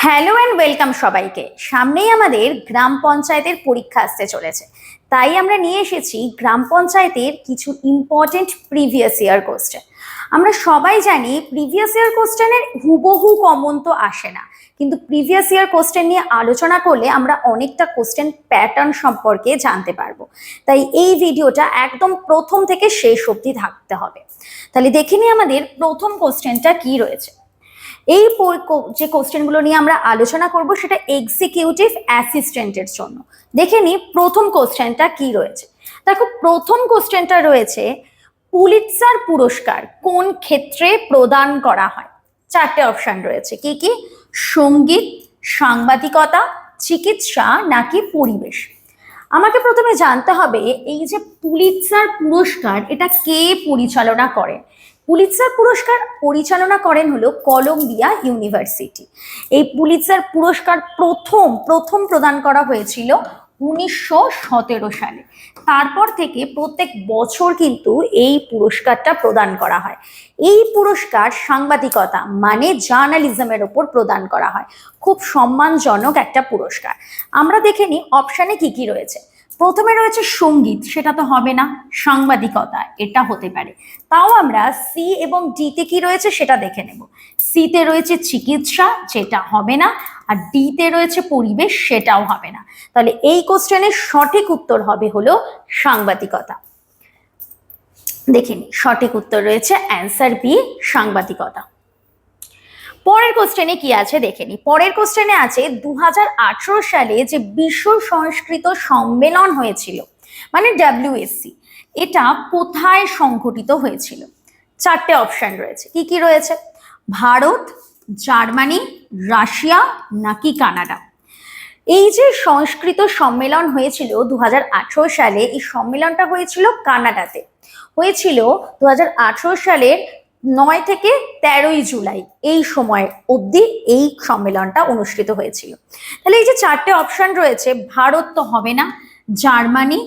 Hello and welcome সবাইকে। সামনেই আমাদের গ্রাম পঞ্চায়েতের পরীক্ষা আসতে চলেছে, তাই আমরা নিয়ে এসেছি গ্রাম পঞ্চায়েতের কিছু ইম্পর্টেন্ট প্রিভিয়াস ইয়ার কোশ্চেন। আমরা সবাই জানি প্রিভিয়াস ইয়ার কোশ্চেনের হুবহু কমন তো আসে না, কিন্তু প্রিভিয়াস ইয়ার কোশ্চেন নিয়ে আলোচনা করলে আমরা অনেকটা কোশ্চেন প্যাটার্ন সম্পর্কে জানতে পারবো। তাই এই ভিডিওটা একদম প্রথম থেকে শেষ অবধি থাকতে হবে। তাহলে দেখে নিই আমাদের প্রথম কোশ্চেনটা কি রয়েছে। এই যে কোশ্চেনগুলো নিয়ে আমরা আলোচনা করব সেটা এক্সিকিউটিভ অ্যাসিস্ট্যান্টের জন্য। দেখে নিই প্রথম কোশ্চেনটা কি রয়েছে। দেখো, প্রথম কোশ্চেনটা রয়েছে, পুলিৎজার পুরস্কার কোন ক্ষেত্রে প্রদান করা হয়? চারটে অপশন রয়েছে, কি কি? সঙ্গীত, সাংবাদিকতা, চিকিৎসা নাকি পরিবেশ। আমাকে প্রথমে জানতে হবে এই যে পুলিৎজার পুরস্কার এটা কে পরিচালনা করেন। পুলিৎজার পুরস্কার পরিচালনা করেন হলো কলম্বিয়া ইউনিভার্সিটি। এই পুলিৎজার পুরস্কার প্রথম প্রদান করা হয়েছিল 1917 সালে। তারপর থেকে প্রত্যেক বছর কিন্তু এই পুরস্কারটা প্রদান করা হয়। এই পুরস্কার সাংবাদিকতা মানে জার্নালিজমের ওপর প্রদান করা হয়। খুব সম্মানজনক একটা পুরস্কার। আমরা দেখে নিই অপশানে কি কি রয়েছে। প্রথমে রয়েছে সঙ্গীত, সেটা তো হবে না। সাংবাদিকতা, এটা হতে পারে। তাও আমরা সি এবং ডিতে কি রয়েছে সেটা দেখে নেব। সিতে রয়েছে চিকিৎসা, যেটা হবে না। আর ডিতে রয়েছে পরিবেশ, সেটাও হবে না। তাহলে এই কোশ্চেনের সঠিক উত্তর হবে হলো সাংবাদিকতা। দেখিনি, সঠিক উত্তর রয়েছে অ্যান্সার বি, সাংবাদিকতা। পরের কোশ্চেনে কি আছে দেখে নি। পরের কোশ্চেনে আছে 2018 সালে যে বিশ্ব সংস্কৃত সম্মেলন হয়েছিল, মানে WSC, এটা কোথায় সংঘটিত হয়েছিল? চারটে অপশন রয়েছে, কি কি রয়েছে? ভারত, জার্মানি, রাশিয়া নাকি কানাডা। এই যে সংস্কৃত সম্মেলন হয়েছিল 2018 সালে, এই সম্মেলনটা হয়েছিল কানাডাতে। হয়েছিল 2018 সালের 9 থেকে 13 জুলাই, এই সময় অবধি এই সম্মেলনটা অনুষ্ঠিত হয়েছিল। তাহলে এই যে চারটে অপশন রয়েছে, ভারত তো হবে না, জার্মানি,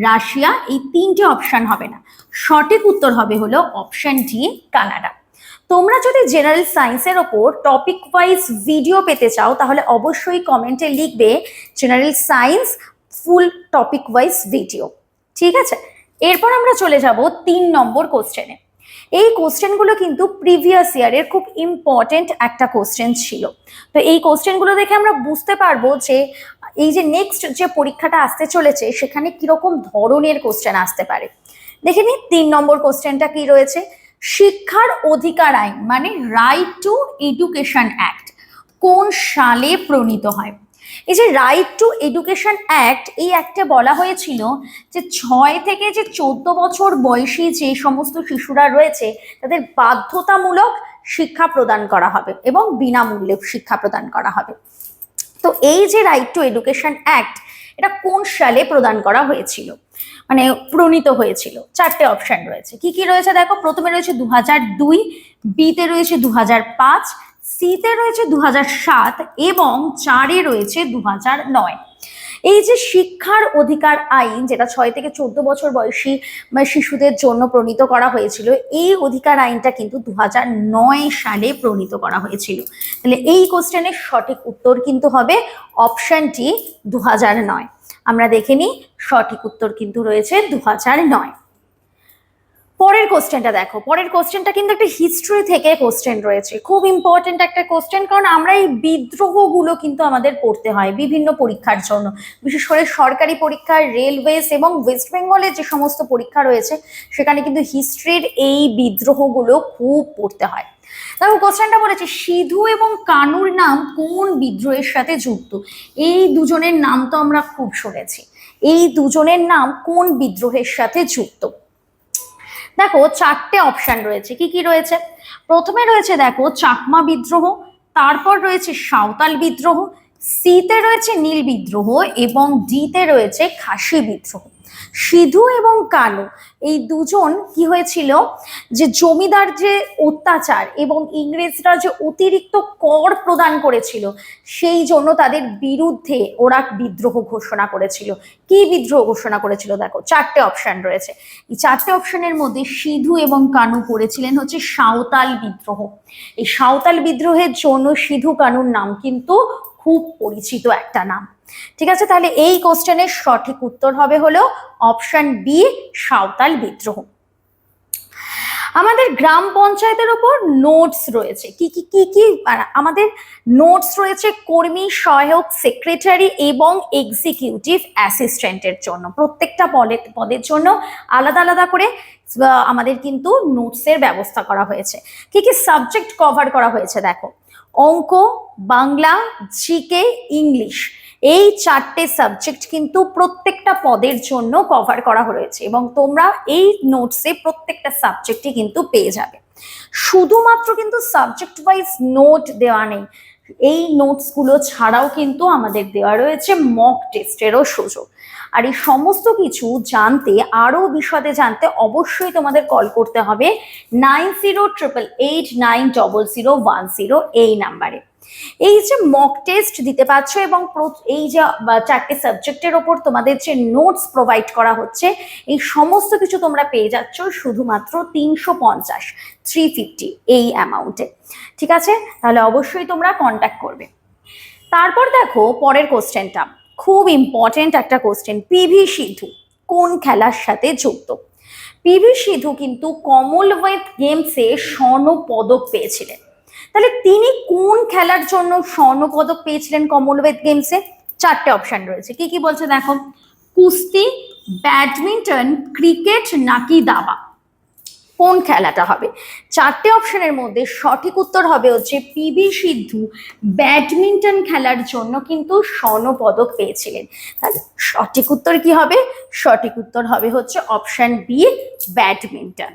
রাশিয়া, এই তিনটে অপশন হবে না। সঠিক উত্তর হবে হলো অপশন ডি, কানাডা। তোমরা যদি জেনারেল সায়েন্সের ওপর টপিক ওয়াইজ ভিডিও পেতে চাও তাহলে অবশ্যই কমেন্টে লিখবে জেনারেল সায়েন্স ফুল টপিক ওয়াইজ ভিডিও, ঠিক আছে? এরপর আমরা চলে যাব 3 নম্বর কোশ্চেনে। এই কোশ্চেনগুলো কিন্তু প্রিভিয়াস ইয়ারের খুব ইম্পর্টেন্ট একটা কোশ্চেন ছিল। তো এই কোশ্চেনগুলো দেখে আমরা বুঝতে পারবো যে এই যে নেক্সট যে পরীক্ষাটা আসতে চলেছে সেখানে কিরকম ধরনের কোশ্চেন আসতে পারে। দেখে নিই 3 নম্বর কোশ্চেনটা কি রয়েছে। শিক্ষার অধিকার আইন মানে রাইট টু এডুকেশন অ্যাক্ট কোন সালে প্রণীত হয়? এই যে রাইট টু এডুকেশন অ্যাক্ট, এই অ্যাক্টে বলা হয়েছিল যে 6 থেকে যে 14 বছর বয়সী যে সমস্ত শিশুরা রয়েছে তাদের বাধ্যতামূলক শিক্ষা প্রদান করা হবে এবং বিনামূল্যে শিক্ষা প্রদান করা হবে। তো এই যে রাইট টু এডুকেশন অ্যাক্ট, এটা কোন সালে প্রদান করা হয়েছিল, মানে প্রণীত হয়েছিল? চারটে অপশন রয়েছে, কি কি রয়েছে দেখো। প্রথমে রয়েছে 2002, বিতে রয়েছে 2005, সিতে রয়েছে 2007 এবং 4-এ রয়েছে 2009। এই যে শিক্ষার অধিকার আইন, যেটা 6 থেকে 14 বছর বয়সী শিশুদের জন্য প্রণীত করা হয়েছিল, এই অধিকার আইনটা কিন্তু 2009 সালে প্রণীত করা হয়েছিল। তাহলে এই কোশ্চেনের সঠিক উত্তর কিন্তু হবে অপশন ডি, 2009। আমরা দেখে নিই, সঠিক উত্তর কিন্তু রয়েছে 2009। পরের কোশ্চেনটা দেখো। পরের কোশ্চেনটা কিন্তু একটা হিস্ট্রি থেকে কোশ্চেন রয়েছে, খুব ইম্পর্টেন্ট একটা কোশ্চেন, কারণ আমরা এই বিদ্রোহগুলো কিন্তু আমাদের পড়তে হয় বিভিন্ন পরীক্ষার জন্য, বিশেষ করে সরকারি পরীক্ষা, রেলওয়েজ এবং ওয়েস্ট বেঙ্গলের যে সমস্ত পরীক্ষা রয়েছে সেখানে কিন্তু হিস্ট্রির এই বিদ্রোহগুলো খুব পড়তে হয়। দেখো কোশ্চেনটা বলেছে, সিধু এবং কানুর নাম কোন বিদ্রোহের সাথে যুক্ত? এই দুজনের নাম তো আমরা খুব শুনেছি, এই দুজনের নাম কোন বিদ্রোহের সাথে যুক্ত? দেখো চারটে অপশন রয়েছে, কি কি রয়েছে। প্রথমে রয়েছে দেখো চাকমা বিদ্রোহ, তারপর রয়েছে সাঁওতাল বিদ্রোহ, সিতে রয়েছে নীল বিদ্রোহ এবং ডিতে রয়েছে খাসি বিদ্রোহ। সিধু এবং কানু এই দুজন কি হয়েছিল, যে জমিদার যে অত্যাচার এবং ইংরেজরা যে অতিরিক্ত কর প্রদান করেছিল সেই জন্য তাদের বিরুদ্ধে ওরা বিদ্রোহ ঘোষণা করেছিল। কি বিদ্রোহ ঘোষণা করেছিল দেখো, চারটে অপশন রয়েছে। এই চারটে অপশনের মধ্যে সিধু এবং কানু করেছিলেন হচ্ছে সাঁওতাল বিদ্রোহ। এই সাঁওতাল বিদ্রোহের জন্য সিধু কানুর নাম কিন্তু খুব পরিচিত একটা নাম। ঠিক আছে, তাহলে এই কোশ্চেনের সঠিক উত্তর হবে হলো অপশন বি, সাঁওতাল বিদ্রোহ। আমাদের গ্রাম পঞ্চায়েতের উপর নোটস রয়েছে কি কি কি কি আমাদের নোটস রয়েছে কর্মী সহায়ক সেক্রেটারি এবং এক্সিকিউটিভ অ্যাসিস্ট্যান্টের জন্য। প্রত্যেকটা পদের জন্য আলাদা আলাদা করে আমাদের কিন্তু নোটসের ব্যবস্থা করা হয়েছে। কি কি সাবজেক্ট কভার করা হয়েছে দেখো, অঙ্ক, বাংলা, জিকে, ইংলিশ, এই চারটে সাবজেক্ট কিন্তু প্রত্যেকটা পদের জন্য কভার করা হয়েছে এবং তোমরা এই নোটসে প্রত্যেকটা সাবজেক্টই কিন্তু পেয়ে যাবে। শুধুমাত্র কিন্তু সাবজেক্ট ওয়াইজ নোট দেওয়া নেই, এই নোটসগুলো ছাড়াও কিন্তু আমাদের দেওয়া রয়েছে মক টেস্টেরও সুযোগ। আর এই সমস্ত কিছু জানতে, আরও বিশদে জানতে অবশ্যই তোমাদের কল করতে হবে 9088890010 এই নাম্বারে। এই যে মক টেস্ট দিতে পারছো এবং এই যে চারটে সাবজেক্টের ওপর তোমাদের যে নোটস প্রোভাইড করা হচ্ছে, এই সমস্ত কিছু তোমরা পেয়ে যাচ্ছ শুধুমাত্র 350 এই অ্যামাউন্টে। ঠিক আছে, তাহলে অবশ্যই তোমরা কন্ট্যাক্ট করবে। তারপর দেখো পরের কোশ্চেনটা, খুব ইম্পর্টেন্ট একটা কোশ্চেন। পিভি সিন্ধু কোন খেলার সাথে যুক্ত? পিভি সিন্ধু কিন্তু কমনওয়েলথ গেমসে স্বর্ণ পদক পেয়েছিলেন। তাহলে তিনি কোন খেলার জন্য স্বর্ণ পদক পেয়েছিলেন কমনওয়েলথ গেমসে? চারটে অপশন রয়েছে, কি কি বলছে দেখো, কুস্তি, ব্যাডমিন্টন, ক্রিকেট নাকি দাবা। কোন খেলাটা হবে? চারটে অপশনের মধ্যে সঠিক উত্তর হবে হচ্ছে পিভি সিন্ধু ব্যাডমিন্টন খেলার জন্য কিন্তু স্বর্ণ পদক পেয়েছিলেন। তাহলে সঠিক উত্তর কি হবে? সঠিক উত্তর হবে হচ্ছে অপশন বি, ব্যাডমিন্টন।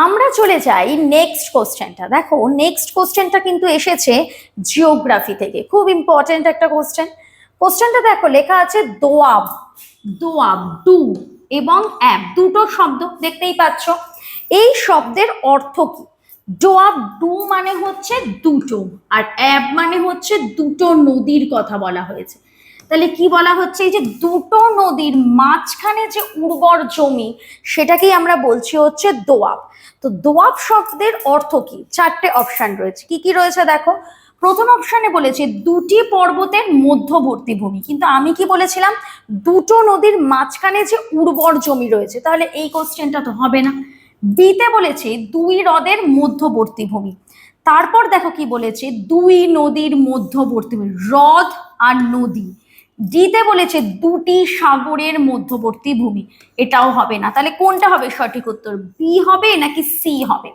আমরা চলে যাই নেক্সট কোশ্চেনটা। দেখো নেক্সট কোশ্চেনটা কিন্তু এসেছে জিওগ্রাফি থেকে, খুব ইম্পর্টেন্ট একটা কোশ্চেন। কোশ্চেনটা দেখো লেখা আছে দোয়াব, দোয়াব ডু এবং অ্যাব, দুটো শব্দ দেখতেই পাচ্ছ। এই শব্দের অর্থ কি? দোয়াব ডু মানে হচ্ছে দুটো, আর অ্যাব মানে হচ্ছে দুটো নদীর কথা বলা হয়েছে। তাহলে কি বলা হচ্ছে, এই যে দুটো নদীর মাঝখানে যে উর্বর জমি সেটাকেই আমরা বলছি হচ্ছে দোয়াব। তো দোয়াব শব্দের অর্থ কি? চারটে অপশন রয়েছে, কি কি রয়েছে দেখো। প্রথম অপশনে বলেছে দুটি পর্বতের মধ্যবর্তী ভূমি, কিন্তু আমি কি বলেছিলাম, দুটো নদীর মাঝখানে যে উর্বর জমি রয়েছে, তাহলে এই কোশ্চেনটা তো হবে না। বিতে বলেছে দুই হ্রদের মধ্যবর্তী ভূমি। তারপর দেখো কি বলেছে, দুই নদীর মধ্যবর্তী ভূমি, হ্রদ আর নদী। ডিতে বলেছে দুটি সাগরের মধ্যবর্তী ভূমি, এটাও হবে না। তাহলে কোনটা হবে সঠিক উত্তর, বি হবে নাকি সি হবে?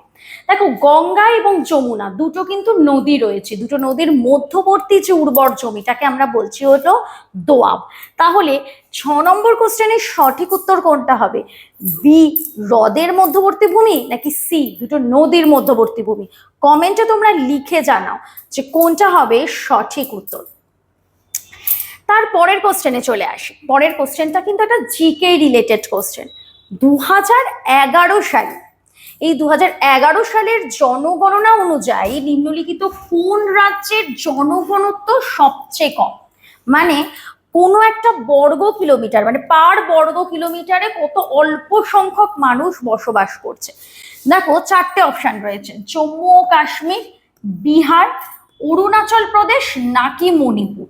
দেখো গঙ্গা এবং যমুনা দুটো কিন্তু নদী রয়েছে, দুটো নদীর মধ্যবর্তী যে উর্বর জমিটাকে আমরা বলছি হলো দোয়াব। তাহলে 6 নম্বর কোশ্চেনের সঠিক উত্তর কোনটা হবে, বি হ্রদের মধ্যবর্তী ভূমি নাকি সি দুটো নদীর মধ্যবর্তী ভূমি? কমেন্টে তোমরা লিখে জানাও যে কোনটা হবে সঠিক উত্তর। তার পরের কোশ্চেনে চলে আসি। পরের কোশ্চেনটা কিন্তু একটা জিকে রিলেটেড কোশ্চেন। 2011 সালে, এই 2011 সালের জনগণনা অনুযায়ী নিম্নলিখিত কোন রাজ্যের জনঘনত্ব সবচেয়ে কম? মানে কোনো একটা বর্গ কিলোমিটার, মানে পার বর্গ কিলোমিটারে কত অল্প সংখ্যক মানুষ বসবাস করছে। দেখো চারটে অপশন রয়েছে, জম্মু ও কাশ্মীর, বিহার, অরুণাচল প্রদেশ নাকি মণিপুর।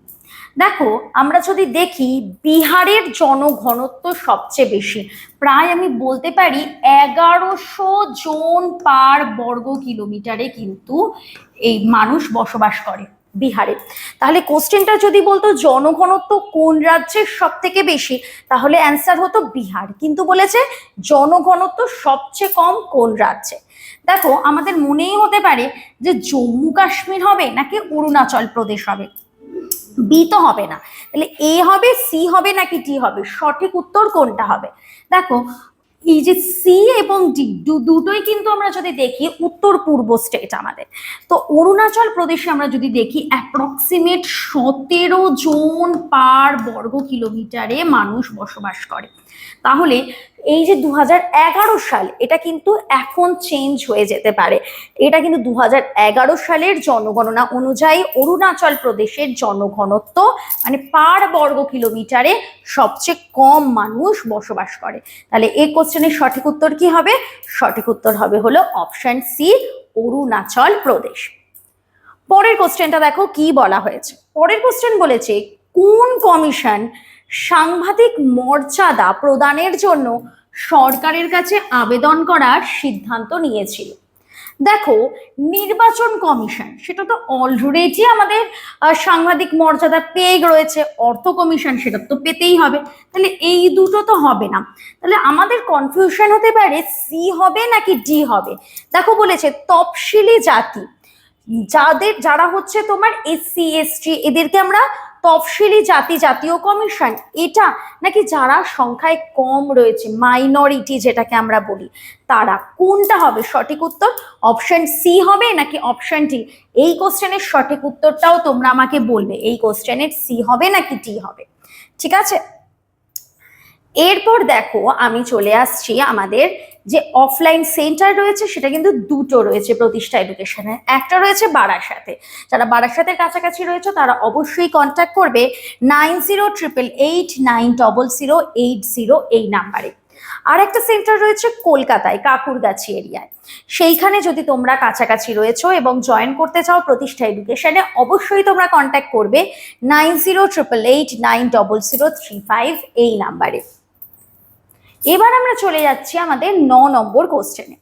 দেখো আমরা যদি দেখি বিহারের জনঘনত্ব সবচেয়ে বেশি, প্রায় আমি বলতে পারি 1100 জন পার বর্গ কিলোমিটারে কিন্তু এই মানুষ বসবাস করে বিহারে। তাহলে কোশ্চেনটা যদি বলতো জনঘনত্ব কোন রাজ্যের সব থেকে বেশি, তাহলে অ্যান্সার হতো বিহার, কিন্তু বলেছে জনঘনত্ব সবচেয়ে কম কোন রাজ্যে। দেখো আমাদের মনেই হতে পারে যে জম্মু কাশ্মীর হবে নাকি অরুণাচল প্রদেশ হবে, বি তো হবে না, তাহলে এ হবে, সি হবে নাকি ডি হবে? সঠিক উত্তর কোনটা হবে? দেখো এই যে সি এবং ডি দুটোই কিন্তু আমরা যদি দেখি উত্তর পূর্ব স্টেট আমাদের। তো অরুণাচল প্রদেশে আমরা যদি দেখি অ্যাপ্রক্সিমেট 17 জন পার বর্গ কিলোমিটারে মানুষ বসবাস করে। তাহলে এই যে 2011 সাল, এটা কিন্তু এখন চেঞ্জ হয়ে যেতে পারে। এটা কিন্তু 2011 সালের জনগণনা অনুযায়ী অরুণাচল প্রদেশের জনঘনত্ব মানে পার বর্গ কিলোমিটারে সবচেয়ে কম মানুষ বসবাস করে। তাহলে এই কোশ্চেনের সঠিক উত্তর কি হবে? সঠিক উত্তর হবে হলো অপশন সি, অরুণাচল প্রদেশ। পরের কোশ্চেনটা দেখো কি বলা হয়েছে। পরের কোশ্চেন বলেছে কোন কমিশন সাংবাদিক মর্যাদা প্রদানের জন্য সরকারের কাছে আবেদন করার সিদ্ধান্ত নিয়েছিল? দেখো, নির্বাচন কমিশন সেটা তো অলরেডি আমাদের সাংবাদিক মর্যাদা পেয়ে রয়েছে, অর্থ কমিশন সেটা তো পেতেই হবে, তাহলে এই দুটো তো হবে না। তাহলে আমাদের কনফিউশন হতে পারে সি হবে নাকি ডি হবে। দেখো বলেছে তফসিলি জাতি, যারা হচ্ছে তোমার এসসি এসটি, এদেরকে আমরা তফসিলি জাতি জাতীয় কমিশন, এটা নাকি যারা সংখ্যায় কম রয়েছে মাইনরিটি যেটাকে আমরা বলি তারা, কোনটা হবে সঠিক উত্তর? অপশন সি হবে নাকি অপশন ডি? এই কোশ্চেনের সঠিক উত্তরটাও তোমরা আমাকে বলবে, এই কোশ্চেনের সি হবে নাকি ডি হবে। ঠিক আছে, এরপর দেখো আমি চলে আসছি আমাদের যে অফলাইন সেন্টার রয়েছে সেটা কিন্তু দুটো রয়েছে প্রতিষ্ঠা এডুকেশনের, একটা রয়েছে বারাসাতে। যারা বারাসাতের কাছাকাছি রয়েছে তারা অবশ্যই কন্ট্যাক্ট করবে 9088890080 এই নাম্বারে। আর একটা সেন্টার রয়েছে কলকাতায় কাকুরগাছি এরিয়ায়, সেইখানে যদি তোমরা কাছাকাছি রয়েছো এবং জয়েন করতে চাও প্রতিষ্ঠা এডুকেশনে, অবশ্যই তোমরা কন্ট্যাক্ট করবে 9088890035 এই নাম্বারে। এবার আমরা চলে যাচ্ছি আমাদের 9 নম্বর কোশ্চেনে।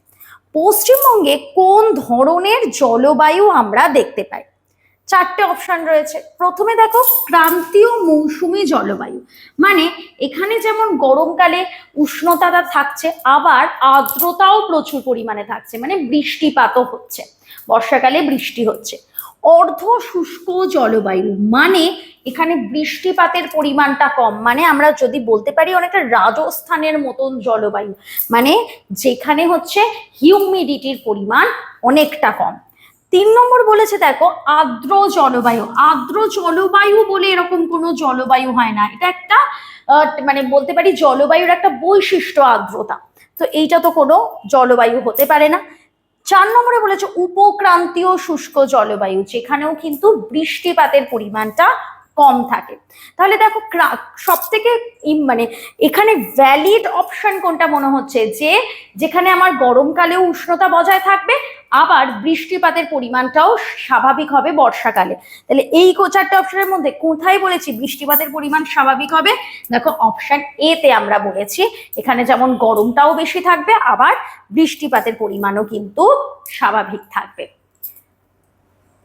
পশ্চিমবঙ্গে কোন ধরনের জলবায়ু আমরা দেখতে পাই? চারটে অপশন রয়েছে। প্রথমে দেখো ক্রান্তীয় মৌসুমী জলবায়ু, মানে এখানে যেমন গরমকালে উষ্ণতা থাকছে আবার আর্দ্রতাও প্রচুর পরিমাণে থাকছে, মানে বৃষ্টিপাতও হচ্ছে, বর্ষাকালে বৃষ্টি হচ্ছে। অর্ধ শুষ্ক জলবায়ু, মানে এখানে বৃষ্টিপাতের পরিমাণটা কম, মানে আমরা যদি বলতে পারি অনেকটা রাজস্থানের মতন জলবায়ু, মানে যেখানে হচ্ছে হিউমিডিটির পরিমাণ অনেকটা কম। 3 নম্বর বলেছে দেখো আর্দ্র জলবায়ু। আর্দ্র জলবায়ু বলে এরকম কোনো জলবায়ু হয় না, এটা একটা মানে বলতে পারি জলবায়ুর একটা বৈশিষ্ট্য আর্দ্রতা, তো এইটা তো কোনো জলবায়ু হতে পারে না। 4 নম্বরে বলেছে উপক্রান্তীয় শুষ্ক জলবায়ু, যেখানেও কিন্তু বৃষ্টিপাতের পরিমাণটা কম থাকে। তাহলে দেখো সব থেকে মানে এখানে ভ্যালিড অপশন কোনটা মনে হচ্ছে, যে যেখানে আমার গরমকালেও উষ্ণতা বজায় থাকবে আবার বৃষ্টিপাতের পরিমাণটাও স্বাভাবিক হবে বর্ষাকালে। তাহলে এই চারটে অপশনের মধ্যে কোথায় বলেছি বৃষ্টিপাতের পরিমাণ স্বাভাবিক হবে? দেখো অপশন এ তে আমরা বলেছি, এখানে যেমন গরমটাও বেশি থাকবে আবার বৃষ্টিপাতের পরিমাণও কিন্তু স্বাভাবিক থাকবে।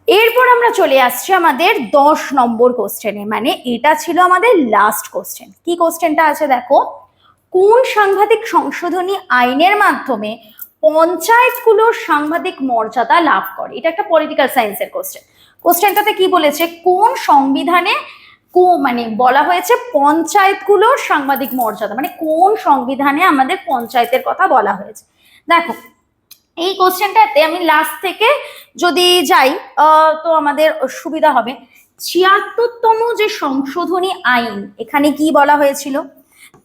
এরপর আমরা চলে আসছি আমাদের 10 নম্বর কোশ্চেনে, মানে এটা ছিল আমাদের লাস্ট কোশ্চেন। কি কোশ্চেনটা আছে দেখো, কোন সাংবাদিক সংশোধনী আইনের মাধ্যমে পঞ্চায়েতগুলোর সাংবাদিক মর্যাদা লাভ করে? এটা একটা পলিটিক্যাল সায়েন্সের কোশ্চেন। কোশ্চেনটাতে কি বলেছে, কোন সংবিধানে মানে বলা হয়েছে পঞ্চায়েতগুলোর সাংবাদিক মর্যাদা, মানে কোন সংবিধানে আমাদের পঞ্চায়েতের কথা বলা হয়েছে। দেখো এই কোশ্চেনটাতে আমি লাস্ট থেকে যদি যাই তো আমাদের সুবিধা হবে। 76তম যে সংশোধনী আইন, এখানে কি বলা হয়েছিল,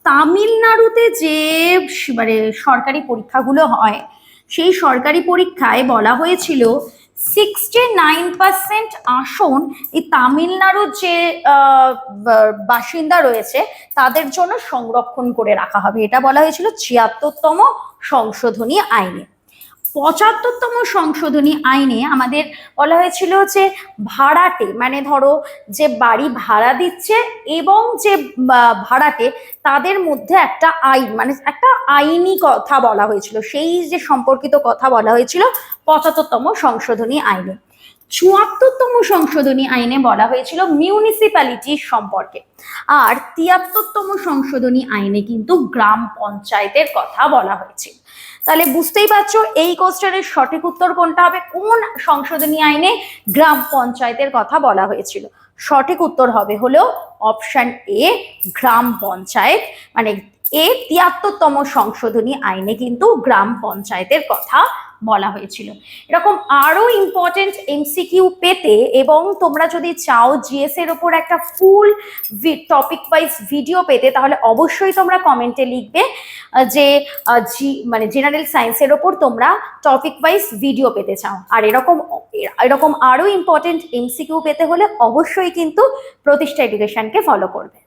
তামিলনাড়ুতে যে মানে সরকারি পরীক্ষাগুলো হয় সেই সরকারি পরীক্ষায় বলা হয়েছিল 69% আসন এই তামিলনাড়ুর যে বাসিন্দা রয়েছে তাদের জন্য সংরক্ষণ করে রাখা হবে, এটা বলা হয়েছিল 76তম সংশোধনী আইনে। 75তম সংশোধনী আইনে আমাদের বলা হয়েছিল যে ভাড়াটে, মানে ধরো যে বাড়ি ভাড়া দিচ্ছে এবং যে ভাড়াটে তাদের মধ্যে একটা আইন, মানে একটা আইনি কথা বলা হয়েছিল, সেই যে সম্পর্কিত কথা বলা হয়েছিল 75তম সংশোধনী আইনে। 74তম সংশোধনী আইনে বলা হয়েছিল মিউনিসিপ্যালিটির সম্পর্কে, আর 73তম সংশোধনী আইনে কিন্তু গ্রাম পঞ্চায়েতের কথা বলা হয়েছিল। তাহলে বুঝতেই পারছো এই কোশ্চেনের সঠিক উত্তর কোনটা হবে, কোন সংশোধনী আইনে গ্রাম পঞ্চায়েতের কথা বলা হয়েছিল? সঠিক উত্তর হবে হলো অপশন এ, গ্রাম পঞ্চায়েত, মানে তিয়াত্তরতম সংশোধনী আইনে কিন্তু গ্রাম পঞ্চায়েতের কথা বলা হয়েছিল। এরকম আরো ইম্পর্টেন্ট এমসিকিউ পেতে এবং তোমরা যদি চাও জিএস এর ওপর একটা ফুল টপিক ওয়াইজ ভিডিও পেতে, তাহলে অবশ্যই তোমরা কমেন্টে লিখবে যে মানে জেনারেল সায়েন্সের ওপর তোমরা টপিক ওয়াইজ ভিডিও পেতে চাও। আর এরকম আরো ইম্পর্টেন্ট এমসিকিউ পেতে হলে অবশ্যই কিন্তু প্রতিষ্ঠা এডুকেশনকে ফলো করবে।